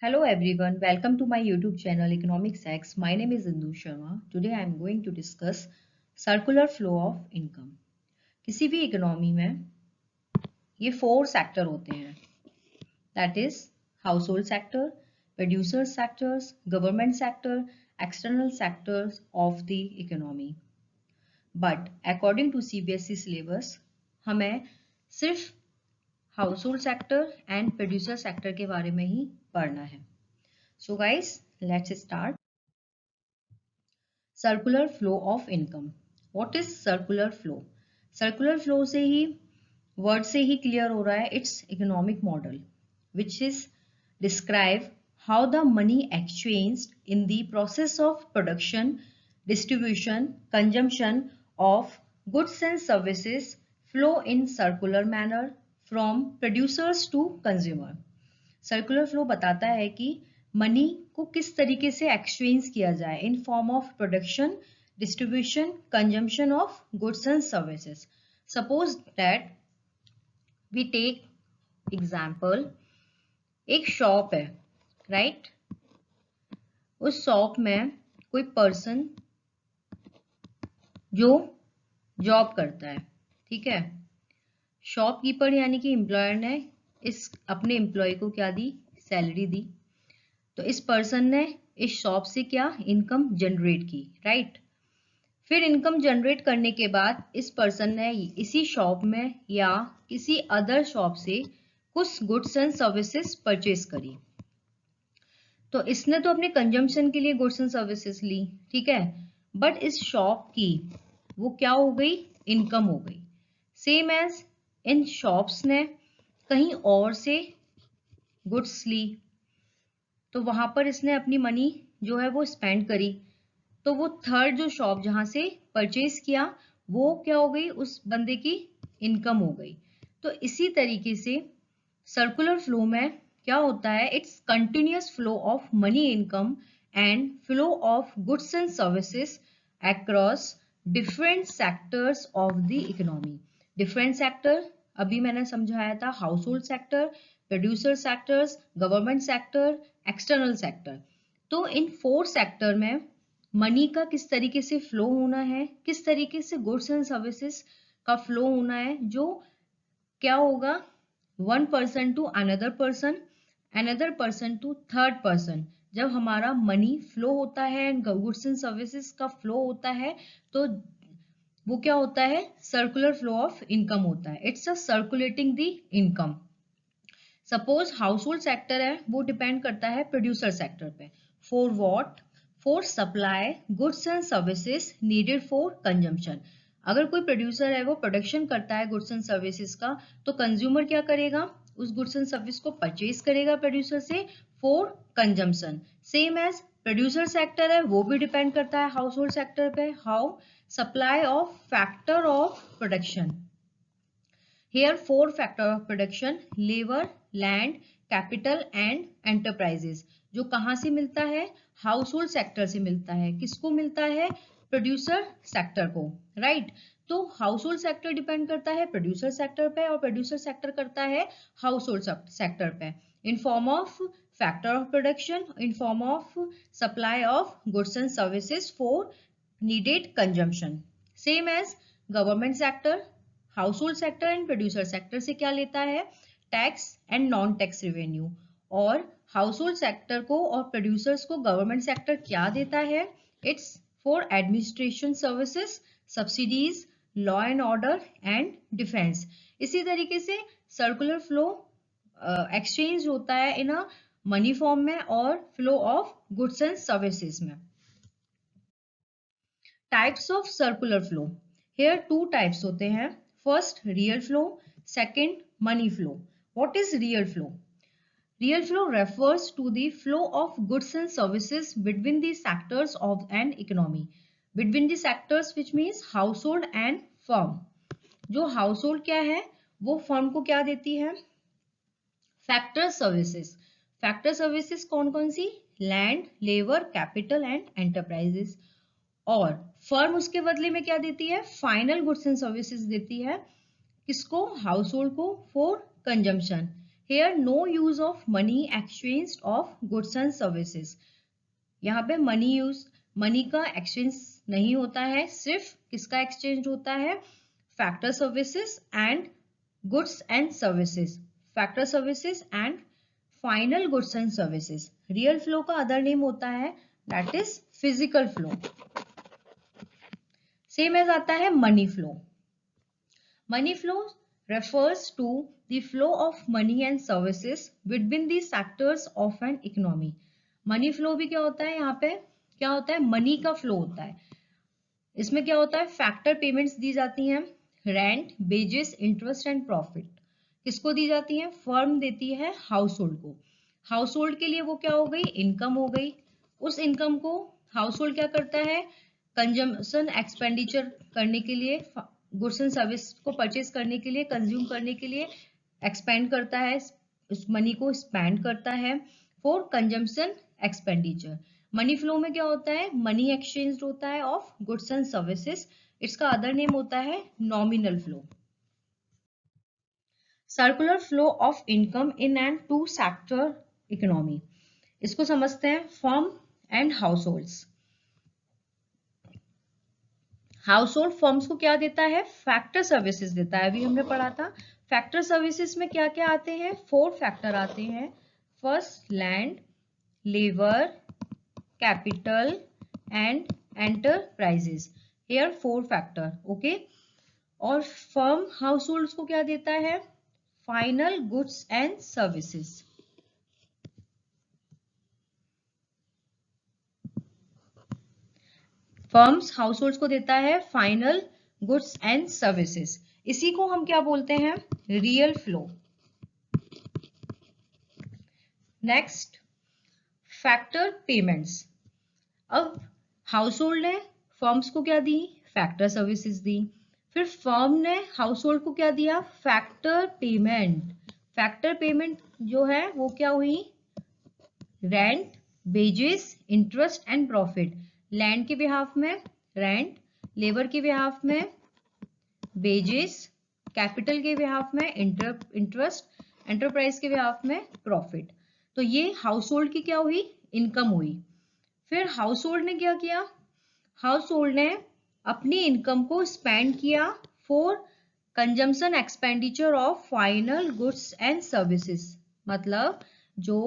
Hello everyone, welcome to my YouTube channel Economics X. My name is Indu Sharma. Today I am going to discuss circular flow of income. किसी भी economy में ये 4 sector होते हैं, that is household sector, producer sectors, government sector, external sectors of the economy. But according to CBSE syllabus, हमें सिर्फ household sector and producer sector के बारे में ही पढ़ना है. So guys, let's start. Circular flow of income. What is circular flow? Circular flow से ही word से ही clear हो रहा है. It's economic model which is describe how the money exchanged in the process of production, distribution, consumption of goods and services flow in circular manner from producers to consumer. Circular flow बताता है कि money को किस तरीके से exchange किया जाए in form of production, distribution, consumption of goods and services. Suppose that we take example, एक शॉप है, राइट? उस शॉप में कोई पर्सन जो जॉब करता है, ठीक है. शॉपकीपर यानी कि एम्प्लॉयर ने इस अपने एम्प्लॉय को क्या दी? सैलरी दी. तो इस पर्सन ने इस शॉप से क्या इनकम जनरेट की, राइट? फिर इनकम जनरेट करने के बाद इस पर्सन ने इसी शॉप में या किसी अदर शॉप से कुछ गुड्स एंड सर्विसेज परचेज करी. तो इसने तो अपने कंजम्पशन के लिए गुड्स एंड सर्विसेज ली, ठीक है, बट इस शॉप की वो क्या हो गई? इनकम हो गई. सेम एज इन शॉप्स ने कहीं और से गुड्स ली, तो वहां पर इसने अपनी मनी जो है वो स्पेंड करी. तो वो थर्ड जो शॉप जहां से परचेज किया वो क्या हो गई? उस बंदे की इनकम हो गई. तो इसी तरीके से सर्कुलर फ्लो में क्या होता है? It's continuous flow of money, income and flow of goods and services across different sectors of the economy. Different sector अभी मैंने समझाया था, house hold sector, producer sectors, government sector, external sector. तो इन 4 sector में मनी का किस तरीके से फ्लो होना है, किस तरीके से गुड्स एंड सर्विसेज का फ्लो होना है, जो क्या होगा? One person to another person, another person to third person. जब हमारा मनी फ्लो होता है एंड गुड्स एंड सर्विसेज का फ्लो होता है तो वो क्या होता है? सर्कुलर फ्लो ऑफ इनकम होता है. It's a circulating the income. Suppose house hold sector है, वो डिपेंड करता है प्रोड्यूसर सेक्टर पे. For what? For supply goods and services needed for consumption. अगर कोई प्रोड्यूसर है वो प्रोडक्शन करता है गुड्स एंड सर्विसेज का, तो कंज्यूमर क्या करेगा? उस गुड्स एंड सर्विस को परचेज करेगा प्रोड्यूसर से for consumption. Same as producer sector है, वो भी डिपेंड करता है हाउस होल्ड सेक्टर पे. How? Supply of factor of production. Here 4 factor of production: labor, land, capital and enterprises. जो कहाँ से मिलता है? हाउस होल्ड सेक्टर से मिलता है. किसको मिलता है? प्रोड्यूसर सेक्टर को, राइट? तो हाउस होल्ड सेक्टर डिपेंड करता है प्रोड्यूसर सेक्टर पे और प्रोड्यूसर सेक्टर करता है हाउस होल्ड सेक्टर पे in form of factor of production, in form of supply of goods and services for needed consumption. Same as government sector, household sector and producer sector से क्या लेता है? Tax and non tax revenue. और household sector को और producers को government sector क्या देता है? It's for administration services, subsidies, law and order and defence. इसी तरीके से सर्कुलर फ्लो एक्सचेंज होता है इन अ मनी फॉर्म में और flow of goods and services में. Types of circular flow. Here 2 types होते हैं. First, real flow. Second, money flow. What is real flow? Real flow refers to the flow of goods and services between the sectors of an economy. Between the sectors, which means household and firm. जो household क्या है? वो firm को क्या देती है? Factor services. Factor services कौन कौन सी? Land, labor, capital and enterprises. और फर्म उसके बदले में क्या देती है? फाइनल गुड्स एंड सर्विसेज देती है. किसको? हाउस होल्ड को for consumption. Here no use of money exchange of goods and services. यहाँ पे मनी का एक्सचेंज नहीं होता है, सिर्फ किसका एक्सचेंज होता है, factor services and goods and services, factor services and final goods and services. Real flow का अदर नेम होता है that is physical flow. Same as आता है money flow. Money flow refers to the flow of money and services between the sectors of an economy। Money flow भी क्या होता है, यहाँ पे क्या होता है, मनी का फ्लो होता है। इसमें क्या होता है, फैक्टर पेमेंट्स दी जाती हैं, rent, wages, interest and profit. किसको दी जाती है, फर्म देती है हाउस होल्ड को। हाउस होल्ड के लिए वो क्या हो गई, इनकम हो गई। उस इनकम को हाउस होल्ड क्या करता है, कंजम्पशन एक्सपेंडिचर करने के लिए, गुड्स एंड सर्विस को परचेज करने के लिए, कंज्यूम करने के लिए एक्सपेंड करता है, उस मनी को स्पेंड करता है for consumption expenditure. Money flow में क्या होता है, मनी एक्सचेंज होता है ऑफ गुड्स एंड सर्विसेज। इसका अदर नेम होता है nominal flow. Circular flow of income in and two sector economy. इसको समझते हैं, firm and households. Household firms को क्या देता है, फैक्टर सर्विसेज देता है। अभी हमने पढ़ा था फैक्टर सर्विसेज में क्या क्या आते हैं, 4 फैक्टर आते हैं। First, land, labour, capital and enterprises. Here 4 factor, okay. और फर्म हाउस होल्ड को क्या देता है, final goods and services. Firms house hold को देता है फाइनल गुड्स एंड सर्विसेज। इसी को हम क्या बोलते हैं, real flow. Next, factor payments. अब हाउस होल्ड ने फर्म्स को क्या दी, फैक्टर सर्विसेज दी। फिर फर्म ने हाउस होल्ड को क्या दिया, फैक्टर पेमेंट। फैक्टर पेमेंट जो है वो क्या हुई, rent, wages, interest and profit. Land के बिहाफ में रेंट, लेबर के बिहाफ में वेजेस, कैपिटल के बिहाफ में इंटरेस्ट, एंटरप्राइज के बिहाफ में प्रॉफिट। तो ये हाउस होल्ड की क्या हुई, इनकम हुई। फिर हाउस होल्ड ने क्या किया, हाउस होल्ड ने अपनी इनकम को स्पेंड किया for consumption expenditure of final goods and services. मतलब जो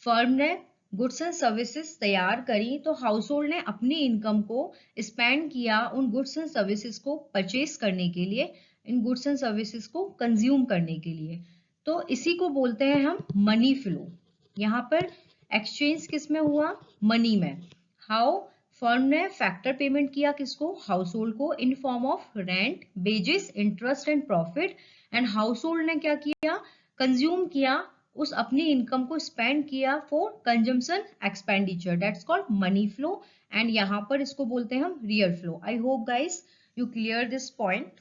फर्म ने गुड्स एंड सर्विसेज तैयार करी तो हाउस होल्ड ने अपनी इनकम को स्पेंड किया उन गुड्स एंड सर्विसेज को परचेज करने के लिए, इन गुड्स एंड सर्विसेज को कंज्यूम करने के लिए। तो इसी को बोलते हैं हम मनी फ्लो। यहाँ पर एक्सचेंज किस में हुआ, मनी में। हाउ, फर्म ने फैक्टर पेमेंट किया किसको, हाउस होल्ड को, इन form of rent, wages, interest and profit. And house hold ने क्या किया, कंज्यूम किया, उस अपनी इनकम को स्पेंड किया for consumption expenditure, that's called money flow. And यहाँ पर इसको बोलते हैं हम real flow. I hope guys you clear this point.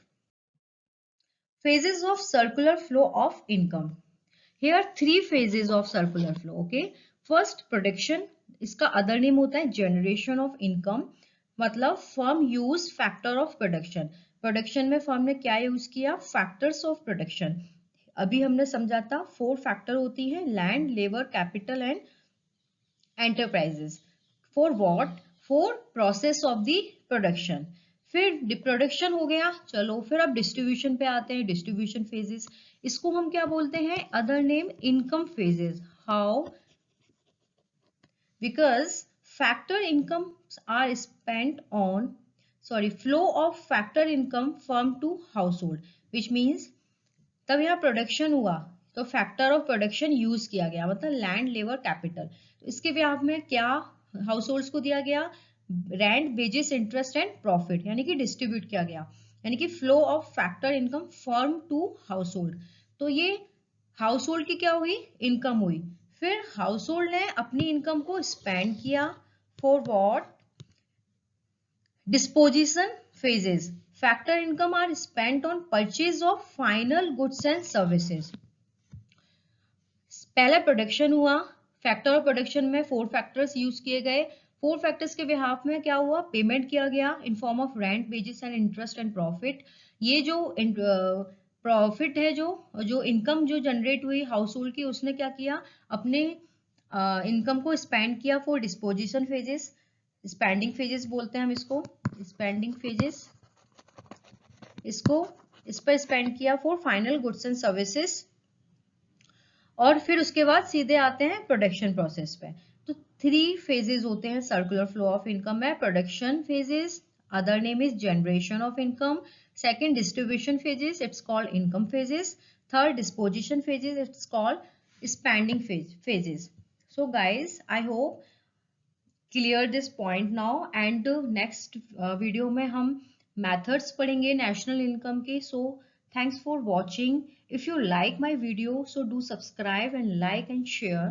Phases of circular flow of income. Here 3 phases of circular flow. Okay, first production, इसका other name होता है generation of income. मतलब firm use factor of production. Production में firm ने क्या use किया, factors of production. अभी हमने समझा था 4 फैक्टर होती है, land, labour, capital and enterprises. For what, for process of the production. फिर प्रोडक्शन हो गया, चलो फिर अब डिस्ट्रीब्यूशन पे आते हैं, डिस्ट्रीब्यूशन फेजेस। इसको हम क्या बोलते हैं, other name income phases. How, because factor income are spent on, flow of factor income firm to household, which means तब यहाँ प्रोडक्शन हुआ तो फैक्टर ऑफ प्रोडक्शन यूज किया गया, मतलब लैंड, लेबर, कैपिटल। तो इसके बिहाफ में क्या हाउस होल्ड्स को दिया गया, rent, wages, interest and profit, यानी कि डिस्ट्रीब्यूट किया गया, यानी कि flow of factor income firm to household. तो ये हाउस होल्ड की क्या हुई, इनकम हुई। फिर हाउस होल्ड ने अपनी इनकम को स्पेंड किया for what, disposition phases. Factor income are spent on purchase of final goods and services. पहले प्रोडक्शन हुआ, फैक्टर ऑफ प्रोडक्शन में 4 फैक्टर्स यूज किए गए। 4 फैक्टर्स के बिहाफ में क्या हुआ, पेमेंट किया गया इन form of rent, wages and interest and profit. ये जो प्रॉफिट है जो जो इनकम जो जनरेट हुई हाउस होल्ड की, उसने क्या किया, अपने इनकम को स्पेंड किया for disposition phases, spending phases बोलते हैं हम इसको, स्पेंडिंग फेजेस, इसको इस पर स्पेंड किया for final goods and services, और फिर उसके बाद सीधे आते हैं प्रोडक्शन प्रोसेस पे। तो 3 फेजेस होते हैं सर्कुलर फ्लो ऑफ इनकम में। Production phases, other name is generation of income. Second distribution phases, it's called income phases. Third disposition phases, it's called spending phases. So guys, I hope clear this point now, and next video में हम methods पढ़ेंगे national income के। सो thanks for watching. If you like my video, so do subscribe and like and share.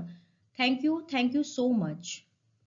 Thank you so much.